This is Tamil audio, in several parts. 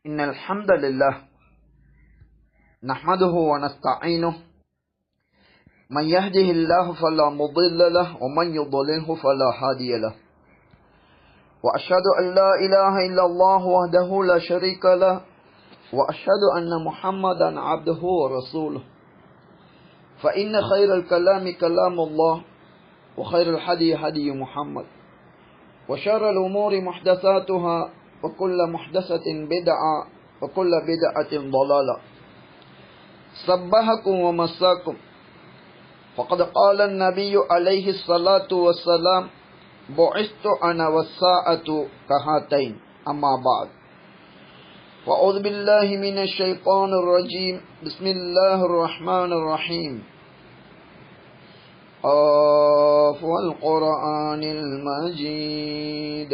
إن الحمد لله نحمده ونستعينه من يهده الله فلا مضل له ومن يضلله فلا هادي له وأشهد أن لا إله إلا الله وحده لا شريك له وأشهد أن محمدا عبده ورسوله فإن خير الكلام كلام الله وخير الهدي هدي محمد وشر الأمور محدثاتها وكل محدثة بدعة وكل بدعة ضلالة صبحكم ومساكم فقد قال النبي عليه الصلاة والسلام بعثت أنا والساعة كهاتين أما بعد وأعوذ بالله من الشيطان الرجيم بسم الله الرحمن الرحيم والقرآن المجيد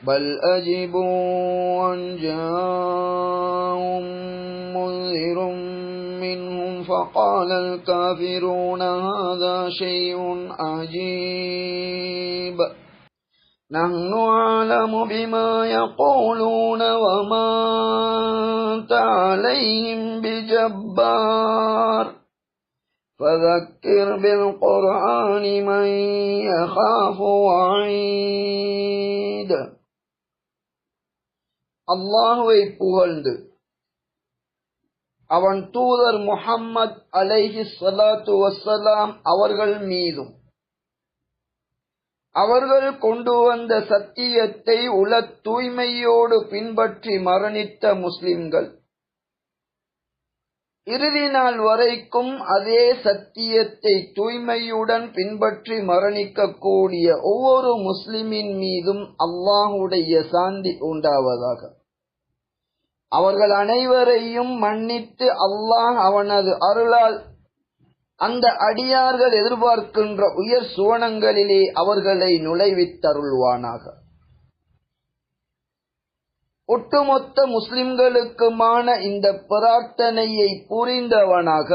بل أجبوا أن جاءهم منذر منهم فقال الكافرون هذا شيء عجيب نحن أعلم بما يقولون وما أنت عليهم بجبار فذكر بالقرآن من يخاف وعيد. அல்லாஹ்வை புகழ்ந்து அவன் தூதர் முஹம்மது அலைஹி ஸலாத்து வஸ்ஸலாம் அவர்கள் மீதும் அவர்கள் கொண்டு வந்த சத்தியத்தை உள தூய்மையோடு பின்பற்றி மரணித்த முஸ்லிம்கள் இறுதி நாள் வரைக்கும் அதே சத்தியத்தை தூய்மையுடன் பின்பற்றி மரணிக்கக்கூடிய ஒவ்வொரு முஸ்லிமின் மீதும் அல்லாஹுடைய சாந்தி உண்டாவதாக. அவர்கள் அனைவரையும் மன்னித்து அல்லாஹ் அவனது அருளால் அந்த அடியார்கள் எதிர்பார்க்கின்ற உயர் சுவனங்களிலே அவர்களை நுழைவித்தருள்வானாக. ஒட்டுமொத்த முஸ்லிம்களுக்குமான இந்த பிரார்த்தனையை புரிந்தவனாக,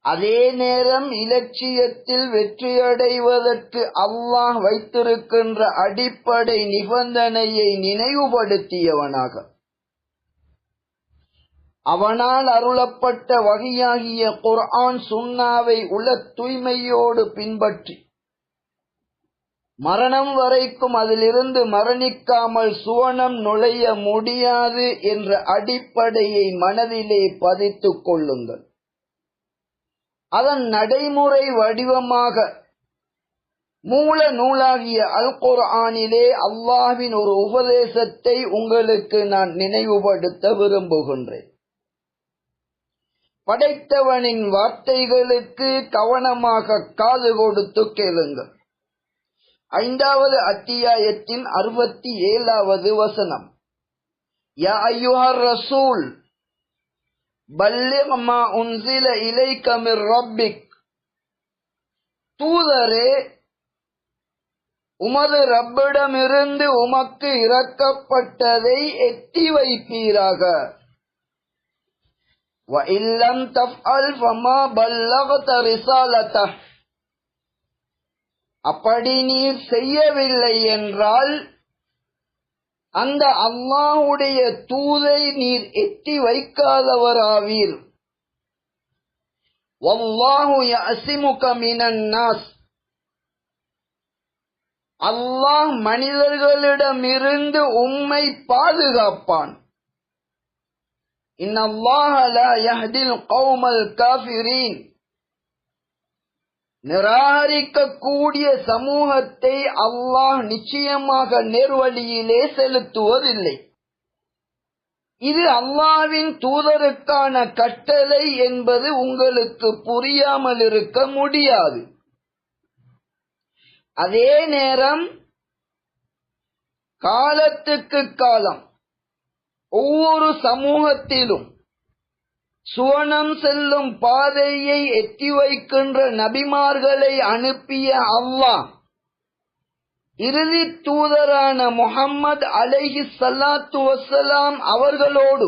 அதே நேரம் இலட்சியத்தில் வெற்றியடைவதற்கு அல்லாஹ் வைத்திருக்கின்ற அடிப்படை நிபந்தனையை நினைவுபடுத்தியவனாக, அவனால் அருளப்பட்ட வஹியாகிய குர்ஆன் சுன்னாவை உள தூய்மையோடு பின்பற்றி மரணம் வரைக்கும் அதிலிருந்து மரணிக்காமல் சுவனம் நுழைய முடியாது என்ற அடிப்படையை மனதிலே பதித்துக் கொள்ளுங்கள். அதன் நடைமுறை வடிவமாக மூல நூலாகிய அல் குர்ஆனிலே அல்லாஹ்வின் ஒரு உபதேசத்தை உங்களுக்கு நான் நினைவுபடுத்த விரும்புகின்றேன். படைத்தவனின் வார்த்தைகளுக்கு கவனமாக காது கொடுத்து கேளுங்கள். 5வது அத்தியாயத்தின் 67வது வசனம். யா அய்யுஹர் ரசூல் பல்லிக் மா உன்ஸில இலைக மிர் ரப்பிக். தூதரே, உமது ரப்பிடமிருந்து உமக்கு இறக்கப்பட்டதை எட்டி வைப்பீராக. வ இல்லம் தஃஅல் ஃபமா பல்லகத ரிசாலத்தஹ். அப்படி நீர் செய்யவில்லை என்றால் அந்த அல்லாஹ்வுடைய தூதை நீர் எட்டி வைக்காதவராவீர். வல்லாஹு யஅஸிமுக மினன் நாஸ். அல்லாஹ் மனிதர்களிடமிருந்து உம்மை பாதுகாப்பான். இன்னல்லாஹ லா யஹ்தில் கௌமல் காஃபிரீன். நிராகரிக்கக்கூடிய சமூகத்தை அல்லாஹ் நிச்சயமாக நேர்வழியிலே செலுத்துவதில்லை. இது அல்லாஹ்வின் தூதருக்கான கட்டளை என்பது உங்களுக்கு புரியாமல் இருக்க முடியாது. அதே நேரம் காலத்துக்கு காலம் ஒவ்வொரு சமூகத்திலும் சுவனம் செல்லும் பாதையை எட்டி வைக்கின்ற நபிமார்களை அனுப்பிய அல்லாஹ் இறுதி தூதரான முஹம்மது அலைஹி ஸலாத்து வஸ்ஸலாம் அவர்களோடு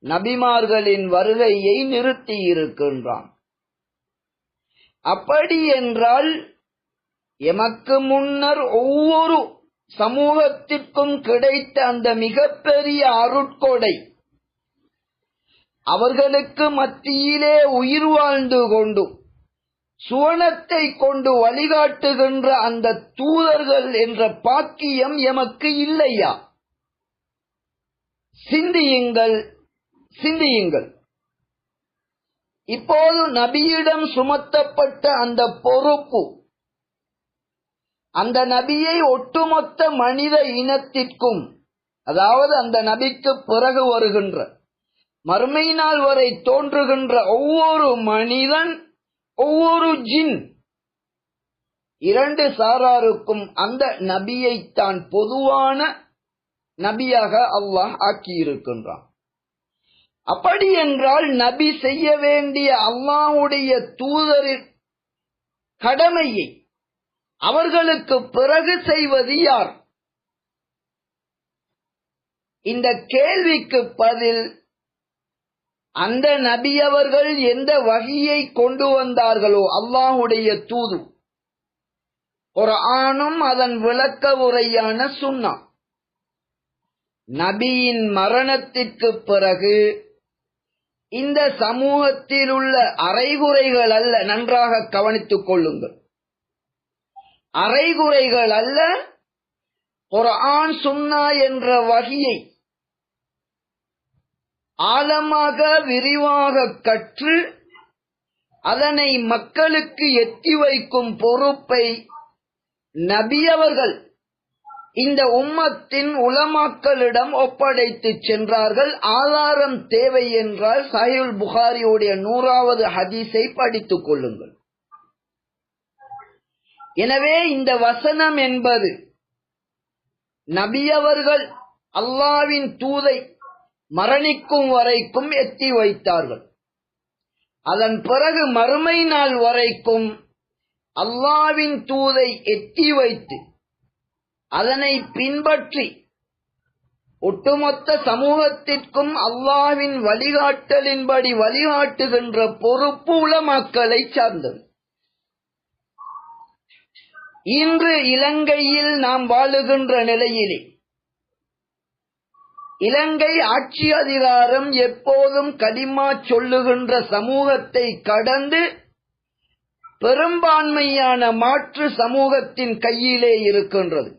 நபிமார்களின் வருகையை நிறுத்தியிருக்கின்றான். அப்படி என்றால் எமக்கு முன்னர் ஒவ்வொரு சமூகத்திற்கும் கிடைத்த அந்த மிகப்பெரிய அருட்கொடை, அவர்களுக்கு மத்தியிலே உயிர் வாழ்ந்து கொண்டு சுவனத்தை கொண்டு வழிகாட்டுகின்ற அந்த தூதர்கள் என்ற பாக்கியம் எமக்கு இல்லையா? சிந்தியுங்கள், சிந்தியுங்கள். இப்போது நபியிடம் சுமத்தப்பட்ட அந்த பொறுப்பு, அந்த நபியை ஒட்டுமொத்த மனித இனத்திற்கும், அதாவது அந்த நபிக்கு பிறகு வருகின்ற மறுமை நாள் வரை தோன்றுகின்ற ஒவ்வொரு மனிதன், ஒவ்வொரு ஜின், இரண்டு சாராருக்கும் அந்த நபியைத்தான் பொதுவான நபியாக அல்லாஹ் ஆக்கியிருக்கின்றான். அப்படி என்றால் நபி செய்ய வேண்டிய அல்லாஹ்வுடைய தூதரின் கடமையை அவர்களுக்கு பிறகு செய்வது யார்? இந்த கேள்விக்கு பதில், அந்த நபி அவர்கள் எந்த வஹியை கொண்டு வந்தார்களோ, அல்லாஹ்வுடைய தூது, குர்ஆனும் அதன் விளக்க உரையான சுன்னா, நபியின் மரணத்திற்கு பிறகு இந்த சமூகத்தில் உள்ள அரைகுறைகள் அல்ல, நன்றாக கவனித்துக் கொள்ளுங்கள், அரைகுறைகள் அல்ல, குர்ஆன் சுன்னா என்ற வஹியை ஆழமாக விரிவாக கற்று அதனை மக்களுக்கு எத்தி வைக்கும் பொறுப்பை நபி அவர்கள் இந்த உம்மத்தின் உலமாக்களிடம் ஒப்படைத்து சென்றார்கள். ஆதாரம் தேவை என்றால் சஹீஹுல் புகாரியுடைய 100வது ஹதீஸை படித்துக் கொள்ளுங்கள். எனவே இந்த வசனம் என்பது நபி அவர்கள் அல்லாஹ்வின் தூதை மரணிக்கும் வரைக்கும் எத்தி வைத்தார்கள். அதன் பிறகு மறுமை நாள் வரைக்கும் அல்லாஹ்வின் தூதை எத்தி வைத்து அதனை பின்பற்றி ஒட்டுமொத்த சமூகத்திற்கும் அல்லாஹ்வின் வழிகாட்டலின்படி வழிகாட்டுகின்ற பொறுப்பு உலமாக்களை சார்ந்தது. இன்று இலங்கையில் நாம் வாழுகின்ற நிலையிலே இலங்கை ஆட்சி அதிகாரம் எப்போதும் கலிமா சொல்லுகின்ற சமூகத்தை கடந்து பெரும்பான்மையான மாற்று சமூகத்தின் கையிலே இருக்கின்றது.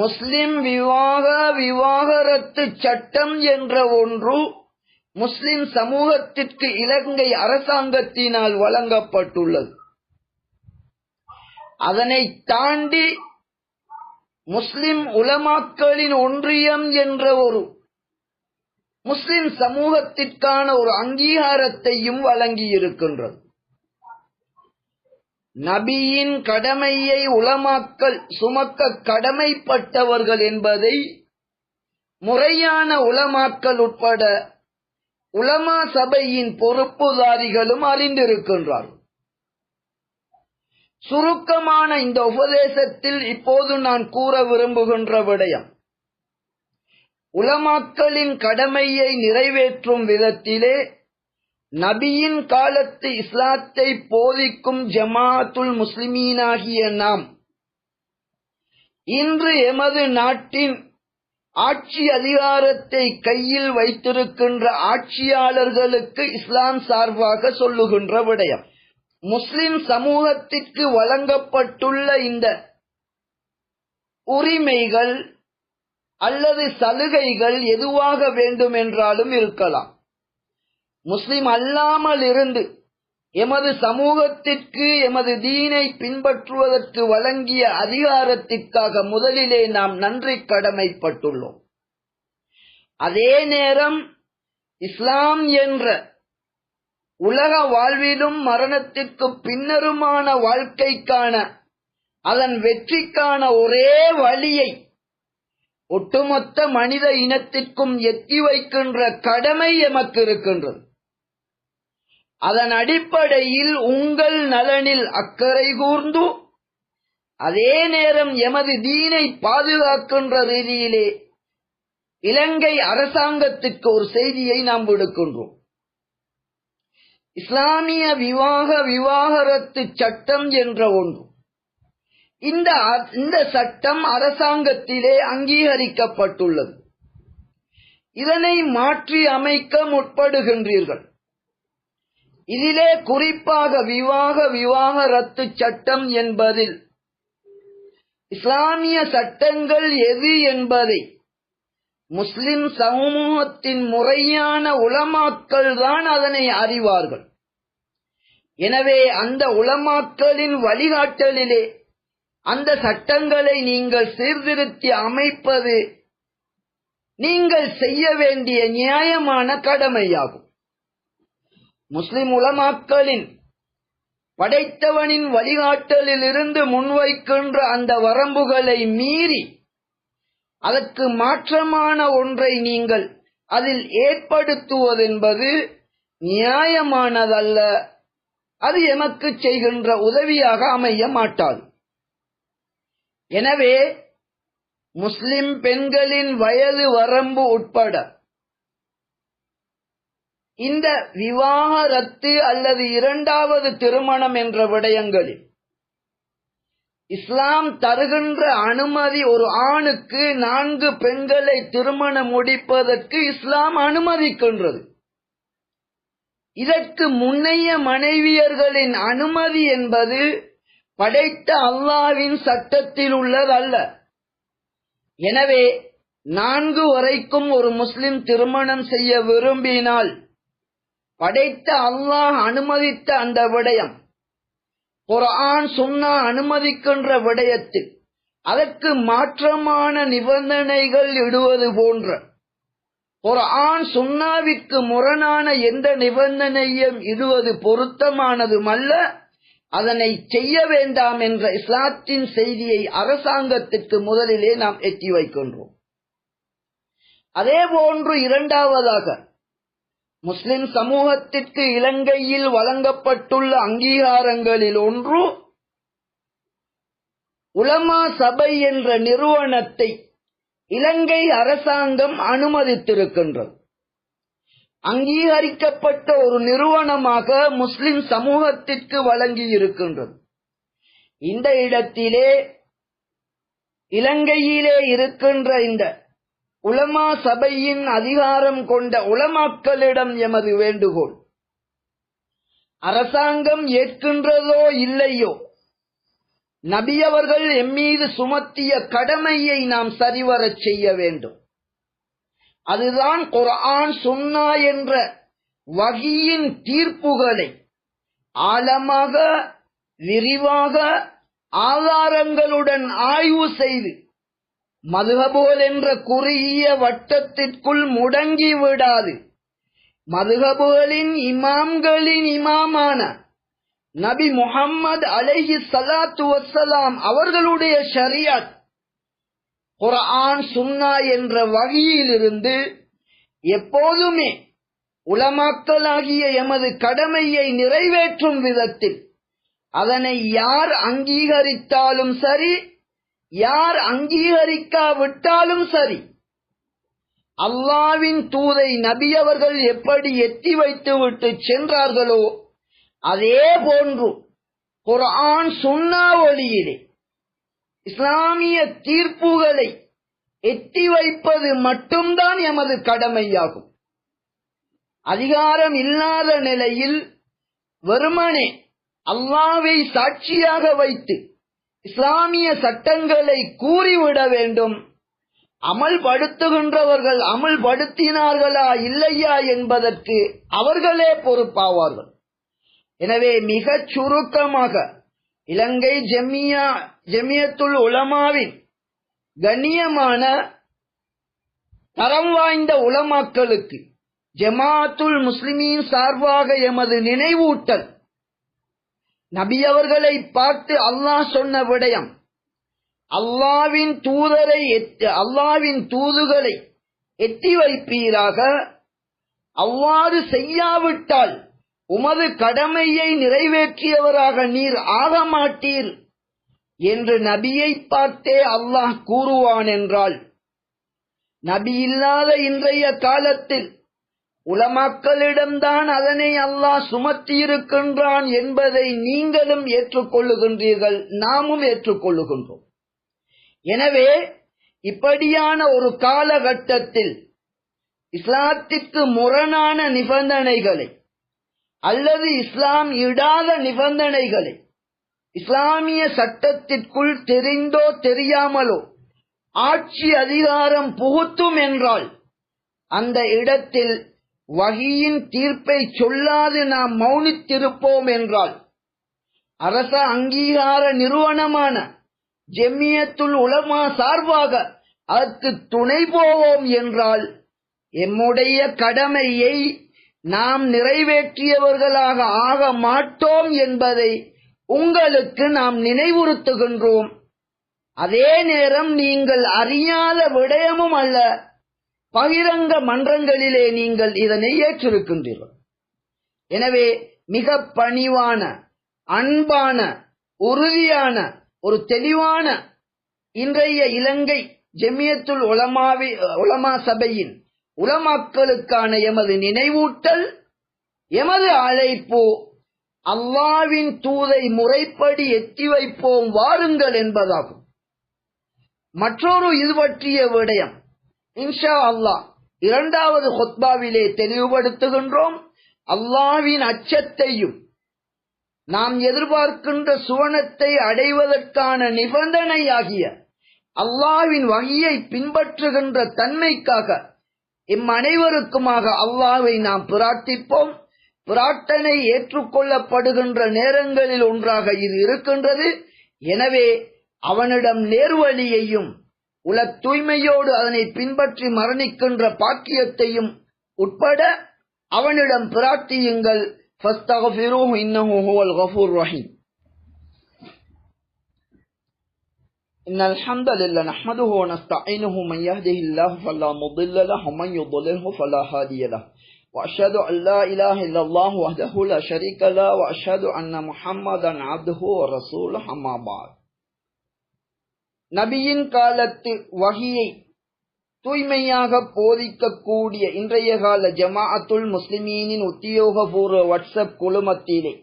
முஸ்லிம் விவாகரத்து சட்டம் என்ற ஒன்று முஸ்லிம் சமூகத்திற்கு இலங்கை அரசாங்கத்தினால் வழங்கப்பட்டுள்ளது. அதனை தாண்டி முஸ்லிம் உலமாக்களின் ஒன்றியம் என்ற ஒரு முஸ்லிம் சமூகத்திற்கான ஒரு அங்கீகாரத்தையும் வழங்கி இருக்கின்றது. நபியின் கடமையை உலமாக்கள் சுமக்க கடமைப்பட்டவர்கள் என்பதை முறையான உலமாக்கள் உட்பட உலமா சபையின் பொறுப்புதாரிகளும் அறிந்திருக்கின்றார்கள். சுருக்கமான இந்த உபதேசத்தில் இப்போது நான் கூற விரும்புகின்ற விடயம், உலமாக்களின் கடமையை நிறைவேற்றும் விதத்திலே நபியின் காலத்து இஸ்லாத்தை போதிக்கும் ஜமாஅத்துல் முஸ்லிமீனாகிய நாம் இன்று எமது நாட்டின் ஆட்சி அதிகாரத்தை கையில் வைத்திருக்கின்ற ஆட்சியாளர்களுக்கு இஸ்லாம் சார்பாக சொல்லுகின்ற விடயம், முஸ்லிம் சமூகத்திற்கு வழங்கப்பட்டுள்ள இந்த உரிமைகள் அல்லது சலுகைகள் எதுவாக வேண்டும் என்றாலும் இருக்கலாம். முஸ்லிம் அல்லாமல் இருந்து எமது சமூகத்திற்கு எமது தீனை பின்பற்றுவதற்கு வழங்கிய அதிகாரத்திற்காக முதலிலே நாம் நன்றி கடமைப்பட்டுள்ளோம். அதே நேரம் இஸ்லாம் என்ற உலக வாழ்விலும் மரணத்திற்கு பின்னருமான வாழ்க்கைக்கான அதன் வெற்றிக்கான ஒரே வழியை ஒட்டுமொத்த மனித இனத்திற்கும் எத்தி வைக்கின்ற கடமை எமக்கு இருக்கின்றது. அதன் அடிப்படையில் உங்கள் நலனில் அக்கறை கூர்ந்து அதே நேரம் எமது தீனை பாதுகாக்கின்ற ரீதியிலே இலங்கை அரசாங்கத்திற்கு ஒரு செய்தியை நாம் விடுக்கின்றோம். இஸ்லாமிய விவாகரத்து சட்டம் என்ற ஒன்று இந்த சட்டம் அரசாங்கத்திலே அங்கீகரிக்கப்பட்டுள்ளது. இதனை மாற்றி அமைக்க முற்படுகின்றீர்கள். இதிலே குறிப்பாக விவாகரத்து சட்டம் என்பதில் இஸ்லாமிய சட்டங்கள் எது என்பதை முஸ்லிம் சமூகத்தின் முறையான உலமாக்கள் தான் அதனை அறிவார்கள். எனவே அந்த உலமாக்களின் வழிகாட்டலிலே அந்த சட்டங்களை நீங்கள் சீர்திருத்தி அமைப்பது நீங்கள் செய்ய வேண்டிய நியாயமான கடமையாகும். முஸ்லிம் உலமாக்களின் படைத்தவனின் வழிகாட்டலில் இருந்து முன்வைக்கின்ற அந்த வரம்புகளை மீறி அதற்கு மாற்றமான ஒன்றை நீங்கள் அதில் ஏற்படுத்துவதென்பது நியாயமானதல்ல. அது எமக்கு செய்கின்ற உதவியாக அமைய மாட்டாது. எனவே முஸ்லிம் பெண்களின் வயது வரம்பு உட்பட இந்த விவாகரத்து அல்லது இரண்டாவது திருமணம் என்ற விடயங்களில் இஸ்லாம் தருகின்ற அனுமதி, ஒரு ஆணுக்கு 4 பெண்களை திருமணம் முடிப்பதற்கு இஸ்லாம் அனுமதிக்கின்றது. இதற்கு முன்னைய மனைவியர்களின் அனுமதி என்பது படைத்த அல்லாஹ்வின் சட்டத்தில் உள்ளதல்ல. எனவே 4 வரைக்கும் ஒரு முஸ்லிம் திருமணம் செய்ய விரும்பினால் படைத்த அல்லாஹ் அனுமதித்த அந்த விடயம், குர்ஆன் சுன்னா அனுமதிக்கின்ற விடயத்தில் அதற்கு மாற்றமான நிபந்தனைகள் இடுவது போன்ற குர்ஆன் சுன்னாவிற்கு முரணான எந்த நிபந்தனையும் இடுவது பொருத்தமானதுமல்ல. அதனை செய்ய வேண்டாம் என்ற இஸ்லாத்தின் செய்தியை அரசாங்கத்திற்கு முதலிலே நாம் எட்டி வைக்கின்றோம். அதே போன்று இரண்டாவதாக முஸ்லிம் சமூகத்திற்கு இலங்கையில் வழங்கப்பட்டுள்ள அங்கீகாரங்களில் ஒன்று உலமா சபை என்ற நிறுவனத்தை இலங்கை அரசாங்கம் அனுமதித்திருக்கின்றது. அங்கீகரிக்கப்பட்ட ஒரு நிறுவனமாக முஸ்லிம் சமூகத்திற்கு வழங்கி இருக்கின்றது. இந்த இடத்திலே இலங்கையிலே இருக்கின்ற இந்த உலமா சபையின் அதிகாரம் கொண்ட உலமாக்களிடம் எமது வேண்டுகோள், அரசாங்கம் ஏற்கின்றதோ இல்லையோ நபி அவர்கள் எம்மீது சுமத்திய கடமையை நாம் சரிவரச் செய்ய வேண்டும். அதுதான் குர்ஆன் சுன்னா என்ற வஹீயின் தீர்ப்புகளை ஆழமாக விரிவாக ஆதாரங்களுடன் ஆய்வு செய்து மதுஹபுகள் என்ற குறுகிய வட்டத்திற்குள் முடங்கி விடாது மதுஹபுகளின் இமாம்களின் இமாமான நபி முஹம்மது அலைஹி ஸலாத்து வஸ்ஸலாம் அவர்களுடைய ஷரியத் குர்ஆன் சுன்னா என்ற வகையிலிருந்து எப்போதுமே உலமாக்களாகிய எமது கடமையை நிறைவேற்றும் விதத்தில் அதனை யார் அங்கீகரித்தாலும் சரி, யார் அங்கீகரிக்காவிட்டாலும் சரி, அல்லாஹ்வின் தூதை நபி அவர்கள் எப்படி எத்தி வைத்துவிட்டு சென்றார்களோ அதே போன்று குர்ஆன் சுன்னா ஒளியிலே இஸ்லாமிய தீர்ப்புகளை எத்தி வைப்பது மட்டும்தான் எமது கடமையாகும். அதிகாரம் இல்லாத நிலையில் வெறுமனே அல்லாஹ்வை சாட்சியாக வைத்து இஸ்லாமிய சட்டங்களை கூறிவிட வேண்டும். அமல்படுத்துகின்றவர்கள் அமல்படுத்தினார்களா இல்லையா என்பதற்கு அவர்களே பொறுப்பாவார்கள். எனவே மிகச் சுருக்கமாக இலங்கை ஜமியத்துல் உலமாவின் கண்ணியமான தரம் வாய்ந்த உலமாக்களுக்கு ஜமாஅத்துல் முஸ்லிமீன் சார்பாக எமது நினைவூட்டல், நபி அவர்களை பார்த்து அல்லாஹ் சொன்ன விடயம், அல்லாஹ்வின் தூதுகளை எத்தி வைப்பீராக, அவ்வாறு செய்யாவிட்டால் உமது கடமையை நிறைவேற்றியவராக நீர் ஆக மாட்டீர் என்று நபியை பார்த்தே அல்லாஹ் கூறுவான் என்றால், நபி இல்லாத இன்றைய காலத்தில் உலமாக்களிடம்தான் அதனை அல்லாஹ் சுமத்தியிருக்கின்றான் என்பதை நீங்களும் ஏற்றுக்கொள்ளுகின்றீர்கள், நாமும் ஏற்றுக்கொள்ளுகின்றோம். எனவே இப்படியான ஒரு காலகட்டத்தில் இஸ்லாத்திற்கு முரணான நிபந்தனைகளை அல்லது இஸ்லாம் இடாத நிபந்தனைகளை இஸ்லாமிய சட்டத்திற்குள் தெரிந்தோ தெரியாமலோ ஆட்சி அதிகாரம் புகுத்தும் என்றால் அந்த இடத்தில் வஹீயின் தீர்ப்பை சொல்லாது நாம் மௌனித்திருப்போம் என்றால், அரச அங்கீகார நிறுவனமான ஜெமியத்துல் உலமா சார்பாக அதற்கு துணை போவோம் என்றால் எம்முடைய கடமையை நாம் நிறைவேற்றியவர்களாக ஆக மாட்டோம் என்பதை உங்களுக்கு நாம் நினைவுறுத்துகின்றோம். அதே நேரம் நீங்கள் அறியாத விடயமும் அல்ல, பகிரங்க மன்றங்களிலே நீங்கள் இதனை ஏற்றிருக்கின்றீர்கள். எனவே மிக பணிவான, அன்பான, உறுதியான, ஒரு தெளிவான இன்றைய இலங்கை ஜெமியத்துல் உலமா சபையின் உலமாக்களுக்கான எமது நினைவூட்டல், எமது அழைப்பு, அல்லாஹ்வின் தூதை முறைப்படி எத்தி வைப்போம் வாருங்கள் என்பதாகும். மற்றொரு இது பற்றிய விடயம் இன்ஷா அல்லாஹ் இரண்டாவது ஹுத்பாவிலே தெளிவுபடுத்துகின்றோம். அல்லாஹ்வின் அச்சத்தையும் நாம் எதிர்பார்க்கின்ற சுவனத்தை அடைவதற்கான நிபந்தனையாகிய அல்லாஹ்வின் வஹியை பின்பற்றுகின்ற தன்மைக்காக அனைவருக்குமாக அல்லாஹ்வை நாம் பிரார்த்திப்போம். பிரார்த்தனை ஏற்றுக்கொள்ளப்படுகின்ற நேரங்களில் ஒன்றாக இது இருக்கின்றது. எனவே அவனிடம் நேர்வழியையும் உல தூய்மையோடு அதனை பின்பற்றி மரணிக்கின்ற பாக்கியத்தையும் உட்பட அவனிடம் பிரார்த்தியுங்கள். ஃபஸ்தக்ஃபிரூஹு இன்னஹு ஹுவல் கஃபூர் ரஹீம். இன்னல் ஹம்தலில்லாஹி நஹ்மதுஹு வ நஸ்தஈனுஹு மன் யஹ்திஹில்லாஹு ஃபலா முضل லஹு வ மன் யுضللஹு ஃபலா ஹாதிய லஹு வ அஷ்ஹது அன் லா இலாஹா இல்லல்லாஹு வஹ்தஹு லா ஷரீக லஹு வ அஷ்ஹது அன்ன முஹம்மதன் அப்துஹு வ ரசூலுஹு அம்மா பஅத். நபியின் காலத்து வஹியை தூய்மையாக போதிக்கக்கூடிய இன்றைய கால ஜமாஅத்துல் முஸ்லிமீனின் உத்தியோகபூர்வ வாட்ஸ்அப் குழுமத்திலே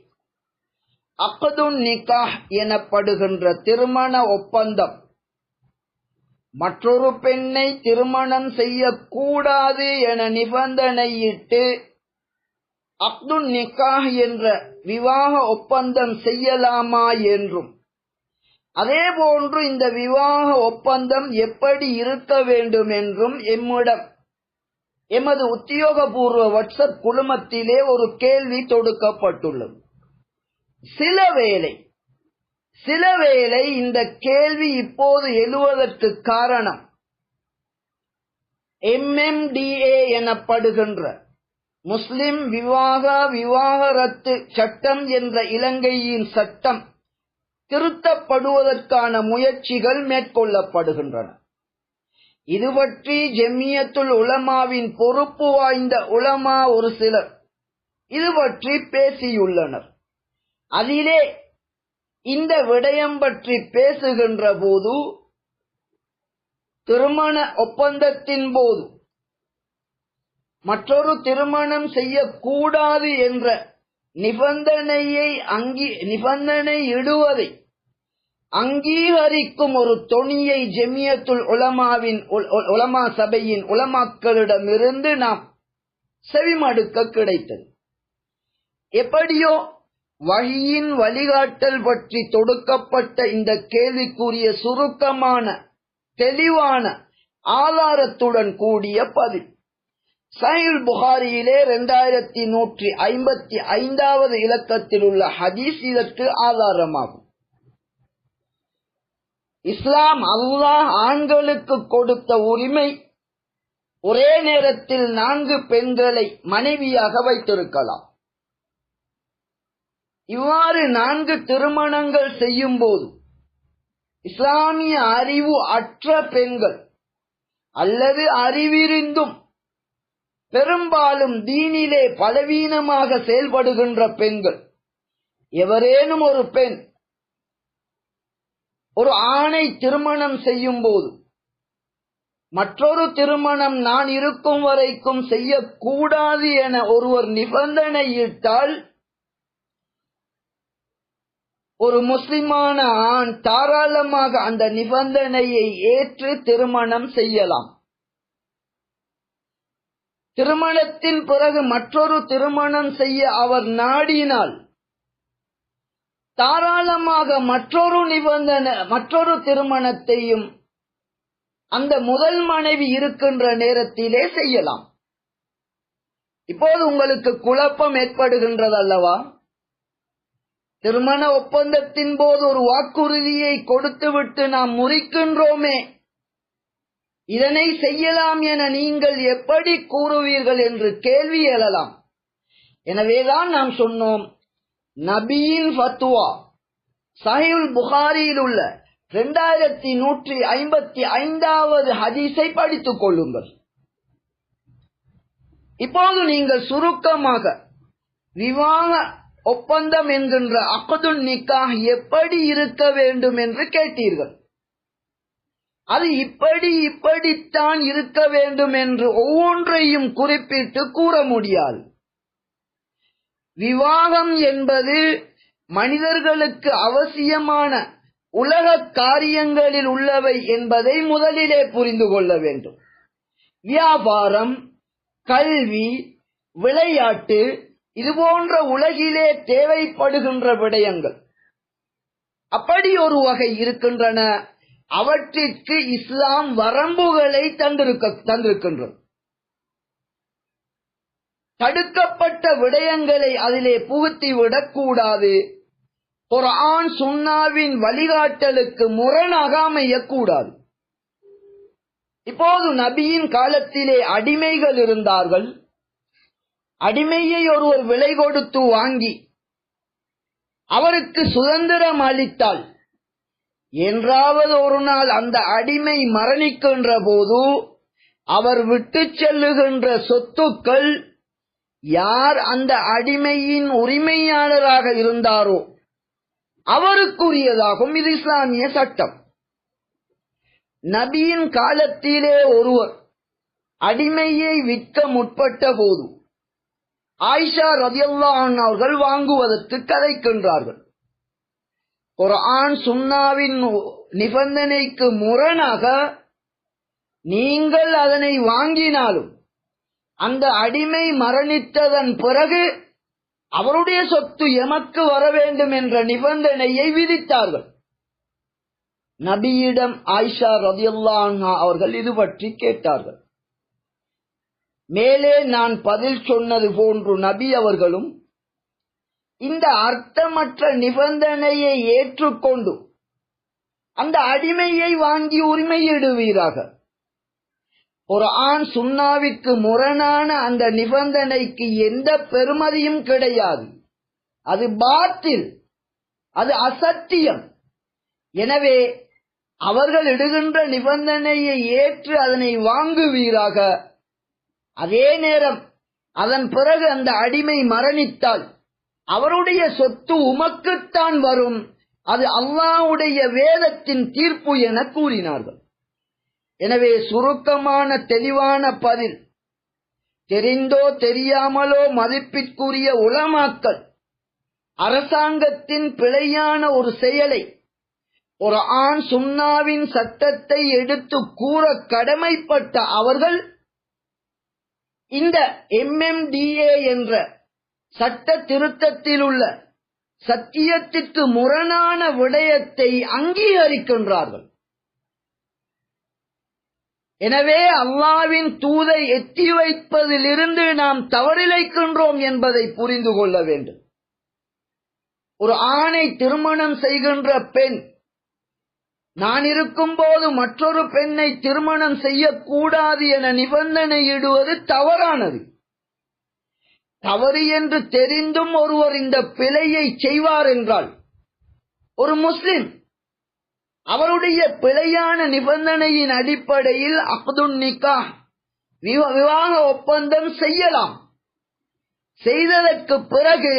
அக்துன் நிகாஹ் எனப்படுகின்ற திருமண ஒப்பந்தம், மற்றொரு பெண்ணை திருமணம் செய்யக்கூடாது என நிபந்தனையிட்டு அக்துன் நிகாஹ் என்ற விவாக ஒப்பந்தம் செய்யலாமா என்றும், அதேபோன்று இந்த விவாக ஒப்பந்தம் எப்படி இருக்க வேண்டும் என்றும் எமது உத்தியோகபூர்வ வாட்ஸ்அப் குழுமத்திலே ஒரு கேள்வி தொடுக்கப்பட்டுள்ளது. சில வேளை இந்த கேள்வி இப்போது எழுவதற்கு காரணம் MMDA எனப்படுகின்ற முஸ்லிம் விவாகரத்து சட்டம் என்ற இலங்கையின் சட்டம் திருத்தப்படுவதற்கான முயற்சிகள் மேற்கொள்ளப்படுகின்றன. இது பற்றி ஜெமியத்துல் உலமாவின் பொறுப்பு வாய்ந்த உலமா ஒரு சிலர் இது பற்றி பேசியுள்ளனர். அதிலே இந்த விடயம் பற்றி பேசுகின்ற போது, திருமண ஒப்பந்தத்தின் போது மற்றொரு திருமணம் செய்யக்கூடாது என்ற நிபந்தனை இடுவதை அங்கீகரிக்கும் ஒரு தொனியை ஜெமியத்துல் உலமா சபையின் உலமாக்களிடமிருந்து நாம் செவிமடுக்க கிடைத்தது. எப்படியோ வஹியின் வழிகாட்டல் பற்றி தொடுக்கப்பட்ட இந்த கேள்விக்குரிய சுருக்கமான தெளிவான ஆதாரத்துடன் கூடிய பதில் சஹீஹ் புகாரியிலே 2155வது இலக்கத்தில் உள்ள ஹதீஸ் இதற்கு ஆதாரமாகும். இஸ்லாம் அல்லாஹ் ஆண்களுக்கு கொடுத்த உரிமை ஒரே நேரத்தில் 4 பெண்களை மனைவியாக வைத்திருக்கலாம். இவ்வாறு 4 திருமணங்கள் செய்யும் போது இஸ்லாமிய அறிவு அற்ற பெண்கள் அல்லது அறிவிருந்தும் பெரும்பாலும் தீனிலே பலவீனமாக செயல்படுகின்ற பெண்கள், எவரேனும் ஒரு பெண் ஒரு ஆணை திருமணம் செய்யும் போது மற்றொரு திருமணம் நான் இருக்கும் வரைக்கும் செய்யக்கூடாது என ஒருவர் நிபந்தனையிட்டால் ஒரு முஸ்லிமான ஆண் தாராளமாக அந்த நிபந்தனையை ஏற்று திருமணம் செய்யலாம். திருமணத்தின் பிறகு மற்றொரு திருமணம் செய்ய அவர் நாடினால் தாராளமாக மற்றொரு திருமணத்தையும் அந்த முதல் மனைவி இருக்கின்ற நேரத்திலே செய்யலாம். இப்போது உங்களுக்கு குழப்பம் ஏற்படுகின்றது அல்லவா? திருமண ஒப்பந்தத்தின் போது ஒரு வாக்குறுதியை கொடுத்துவிட்டு நாம் முறிக்கின்றோமே, இதனை செய்யலாம் என நீங்கள் எப்படி கூறுவீர்கள் என்று கேள்வி எழலாம். எனவேதான் நாம் சொன்னோம், நபியின் ஃபத்வா சஹீஹுல் புகாரியில் உள்ள 2155வது ஹதீஸை படித்துக் கொள்ளுங்கள். இப்போது நீங்கள் சுருக்கமாக விவாக ஒப்பந்தம் என்கின்ற அக்துன் நிக்காஹ் எப்படி இருக்க வேண்டும் என்று கேட்டீர்கள். அது இப்படித்தான் இருக்க வேண்டும் என்று ஒவ்வொன்றையும் குறிப்பிட்டு கூற முடியாது. விவாகம் என்பது மனிதர்களுக்கு அவசியமான உலக காரியங்களில் உள்ளவை என்பதை முதலிலே புரிந்து கொள்ள வேண்டும். வியாபாரம், கல்வி, விளையாட்டு, இதுபோன்ற உலகிலே தேவைப்படுகின்ற விடயங்கள் அப்படி ஒரு வகை இருக்கின்றன. அவற்றிற்கு இஸ்லாம் வரம்புகளை தந்திருக்கின்றது. தடுக்கப்பட்ட விடயங்களை அதிலே புகுத்திவிடக் கூடாது. குர்ஆன் சுன்னாவின் வழிகாட்டலுக்கு முரணாக அமையக்கூடாது. இப்போது நபியின் காலத்திலே அடிமைகள் இருந்தார்கள். அடிமையை ஒருவர் விலை கொடுத்து வாங்கி அவருக்கு சுதந்திரம் அளித்தால் என்றாவது ஒரு நாள் அந்த அடிமை மரணிக்கின்ற போது அவர் விட்டு செல்லுகின்ற சொத்துக்கள் யார் அந்த அடிமையின் உரிமையாளராக இருந்தாரோ அவருக்குரியதாகும். இது இஸ்லாமிய சட்டம். நபியின் காலத்திலே ஒருவர் அடிமையை விற்க முற்பட்ட போது ஆயிஷா ரலியல்லாஹு அன்ஹா அவர்கள் வாங்குவதற்கு கதைக்கின்றார்கள். குர்ஆன் சுன்னாவின் நிபந்தனைக்கு முரணாக நீங்கள் அதனை வாங்கினாலும் அந்த அடிமை மரணித்ததன் பிறகு அவருடைய சொத்து எமக்கு வர வேண்டும் என்ற நிபந்தனையை விதித்தார்கள். நபியிடம் ஆயிஷா ரலியல்லாஹு அன்ஹா அவர்கள் இது பற்றி கேட்டார்கள். மேலே நான் பதில் சொன்னது போன்று நபி அவர்களும் இந்த அர்த்தமற்ற நிபந்தனையை ஏற்றுக்கொண்டு அந்த அடிமையை வாங்கி உரிமையிடுவீராக. குர்ஆன் சுன்னாவிற்கு முரணான அந்த நிபந்தனைக்கு எந்த பெறுமதியும் கிடையாது. அது பாத்தில், அது அசத்தியம். எனவே அவர்கள் இடுகின்ற நிபந்தனையை ஏற்று அதனை வாங்குவீராக. அதே நேரம் அதன் பிறகு அந்த அடிமை மரணித்தால் அவருடைய சொத்து உமக்குத்தான் வரும். அது அல்லாஹ்வுடைய வேதத்தின் தீர்ப்பு என கூறினார்கள். எனவே சுருக்கமான தெளிவான பதில், தெரிந்தோ தெரியாமலோ மதிப்பிற்குரிய உலமாக்கள் அரசாங்கத்தின் பிழையான ஒரு செயலை குர்ஆன் சுன்னாவின் சட்டத்தை எடுத்து கூற கடமைப்பட்ட அவர்கள் இந்த MMDA என்ற சட்ட திருத்தத்தில் உள்ள சத்தியத்திற்கு முரணான விடயத்தை அங்கீகரிக்கின்றார்கள். எனவே அல்லாஹ்வின் தூதை எத்தி வைப்பதிலிருந்து நாம் தவறிழைக்கின்றோம் என்பதை புரிந்து கொள்ள வேண்டும். ஒரு ஆணை திருமணம் செய்கின்ற பெண் நான் இருக்கும் போது மற்றொரு பெண்ணை திருமணம் செய்யக்கூடாது என நிபந்தனையிடுவது தவறானது. தவறு என்று தெரிந்தும் ஒருவர் இந்த பிழையை செய்வார் என்றால் ஒரு முஸ்லிம் அவருடைய பிழையான நிபந்தனையின் அடிப்படையில் அக்துன் நிக்காஹ் விவாக ஒப்பந்தம் செய்யலாம். செய்ததற்கு பிறகு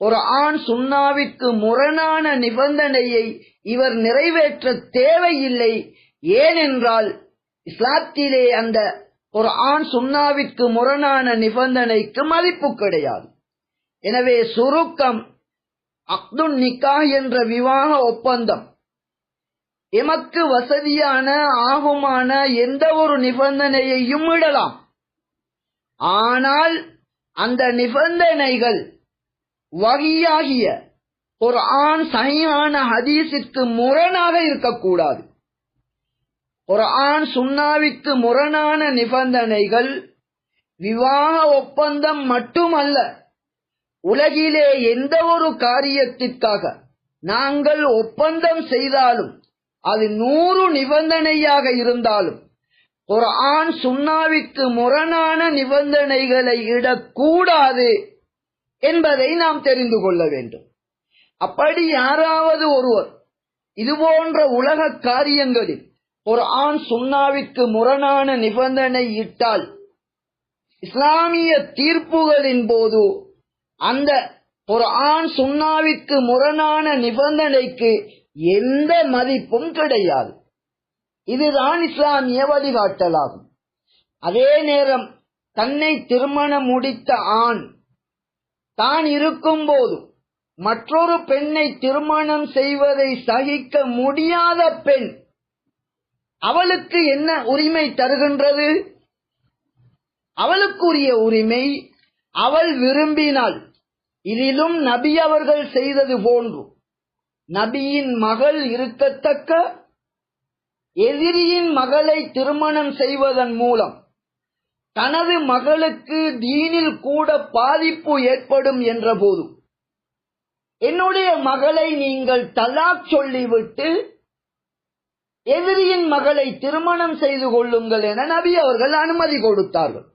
குர்ஆன் சுன்னாவிற்கு முரணான நிபந்தனையை இவர் நிறைவேற்ற தேவையில்லை. ஏனென்றால் இஸ்லாத்திலே அந்த குர்ஆன் சுன்னாவிற்கு முரணான நிபந்தனைக்கு மதிப்பு கிடையாது. எனவே சுருக்கம், அக்துன் நிக்காஹ் என்ற விவாக ஒப்பந்தம் எமக்கு வசதியான ஆகுமான எந்த ஒரு நிபந்தனையையும் இடலாம். ஆனால் அந்த நிபந்தனைகள் வஹியாகிய குர்ஆன் சஹீஹான ஹதீஸிற்கு முரணாக இருக்கக்கூடாது. குர்ஆன் சுன்னாவிற்கு முரணான நிபந்தனைகள் விவாக ஒப்பந்தம் மட்டுமல்ல, உலகிலே எந்த ஒரு காரியத்திற்காக நாங்கள் ஒப்பந்தம் செய்தாலும் அது 100 நிபந்தனையாக இருந்தாலும் குர்ஆன் சுன்னாவிற்கு முரணான நிபந்தனைகளை இடக்கூடாது என்பதை நாம் தெரிந்து கொள்ள வேண்டும். அப்படி யாராவது ஒருவர் இதுபோன்ற உலக காரியங்களில் குர்ஆன் சுன்னாவிற்கு முரணான நிபந்தனை இட்டால் இஸ்லாமிய தீர்ப்புகளின் போது அந்த குர்ஆன் சுன்னாவிற்கு முரணான நிபந்தனைக்கு எந்த மதிப்பும் கிடையாது. இதுதான் இஸ்லாமிய வழிகாட்டலாகும். அதே நேரம் தன்னை திருமணம் முடித்த ஆண் தான் இருக்கும் போது மற்றொரு பெண்ணை திருமணம் செய்வதை சகிக்க முடியாத பெண், அவளுக்கு என்ன உரிமை தருகின்றது? அவளுக்குரிய உரிமை, அவள் விரும்பினால் இதிலும் நபி அவர்கள் செய்தது போன்று நபியின் மகள் இருக்கத்தக்க எதிரியின் மகளை திருமணம் செய்வதன் மூலம் தனது மகளுக்கு தீனில் கூட பாதிப்பு ஏற்படும் என்ற போது என்னுடைய மகளை நீங்கள் தலாக் சொல்லிவிட்டு எதிரியின் மகளை திருமணம் செய்து கொள்ளுங்கள் என நபி அவர்கள் அனுமதி கொடுத்தார்கள்.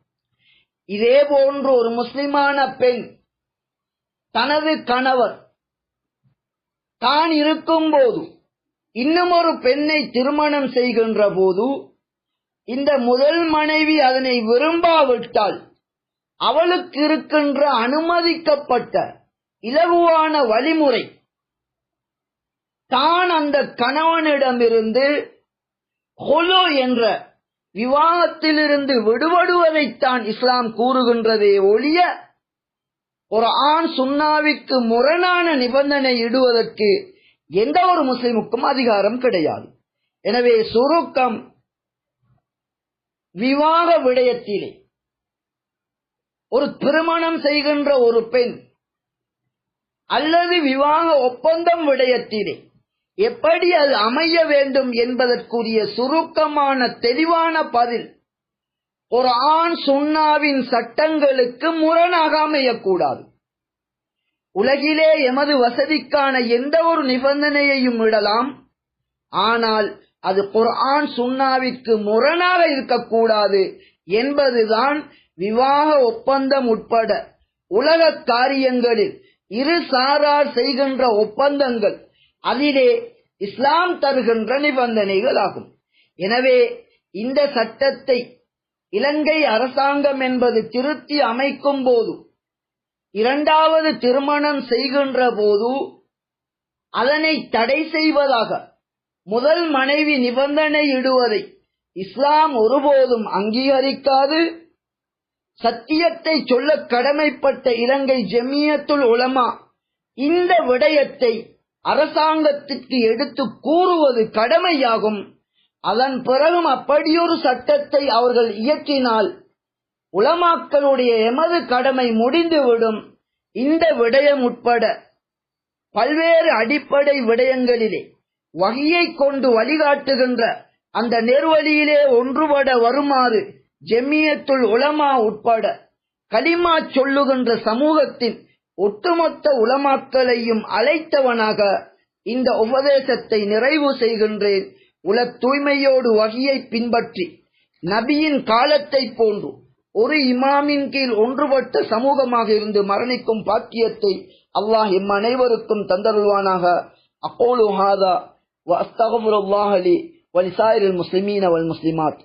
இதே போன்று ஒரு முஸ்லிமான பெண் தனது கணவர் தான் இருக்கும் போது இன்னும் ஒரு பெண்ணை திருமணம் செய்கின்ற போது இந்த முதல் மனைவி அதனை விரும்பாவிட்டால் அவளுக்கு இருக்கின்ற அனுமதிக்கப்பட்ட இலகுவான வழிமுறை தான் அந்த கணவனிடமிருந்து ஹுலு என்ற விவாகத்திலிருந்து விடுபடுவதைத்தான் இஸ்லாம் கூறுகின்றதே ஒழிய குர்ஆன் சுன்னாவிற்கு முரணான நிபந்தனை இடுவதற்கு எந்த ஒரு முஸ்லிமுக்கும் அதிகாரம் கிடையாது. எனவே சுருக்கம், விவாக விடயத்திலே ஒரு திருமணம் செய்கின்ற ஒரு பெண் அல்லது விவாக ஒப்பந்தம் விடயத்திலே எப்படி அது அமைய வேண்டும் என்பதற்குரிய சுருக்கமான தெளிவான பதில் குர்ஆன் சுன்னாவின் சட்டங்களுக்கு முரணாக அமையக்கூடாது. உலகிலே எமது வசதிக்கான எந்த ஒரு நிபந்தனையையும் இடலாம், ஆனால் அது குர்ஆன் சுன்னாவிற்கு முரணாக இருக்கக்கூடாது என்பதுதான் விவாக ஒப்பந்தம் உட்பட உலக காரியங்களில் இரு சாரார் செய்கின்ற ஒப்பந்தங்கள் அதிலே இஸ்லாம் தருகின்ற நிபந்தனைகள் ஆகும். எனவே இந்த சட்டத்தை இலங்கை அரசாங்கம் என்பது திருத்தி அமைக்கும் போது, இரண்டாவது திருமணம் செய்கின்ற போது அதனை தடை செய்வதாக முதல் மனைவி நிபந்தனை இடுவதை இஸ்லாம் ஒருபோதும் அங்கீகரிக்காது. சத்தியத்தை சொல்ல கடமைப்பட்ட இலங்கை ஜமியத்துல் உலமா இந்த விடயத்தை அரசாங்கத்திற்கு எடுத்து கூறுவது கடமையாகும். அதன் பிறகும் அப்படியொரு சட்டத்தை அவர்கள் இயற்றினால் உலமாக்களுடைய எமது கடமை முடிந்துவிடும். இந்த விடயம் உட்பட பல்வேறு அடிப்படை விடயங்களிலே வஹியை கொண்டு வழிகாட்டுகின்ற அந்த நேர்வழியிலே ஒன்றுபட வருமாறு ஜமியத்துல் உலமா உட்பட கலிமா சொல்லுகின்ற சமூகத்தின் ஒட்டுமொத்த உலமாக்களையும் அழைத்தவனாக இந்த உபதேசத்தை நிறைவு செய்கின்றேன். உல தூய்மையோடு வஹியை பின்பற்றி நபியின் காலத்தை போன்று ஒரு இமாமின் கீழ் ஒன்றுபட்ட சமூகமாக இருந்து மரணிக்கும் பாக்கியத்தை அல்லாஹ் எம் அனைவருக்கும் தந்தருள்வானாக. அகூலு ஹாதா வ அஸ்தக்ஃபிருல்லாஹ் லி வ லிசாயிரில் முஸ்லிமீன வல் முஸ்லிமாத்.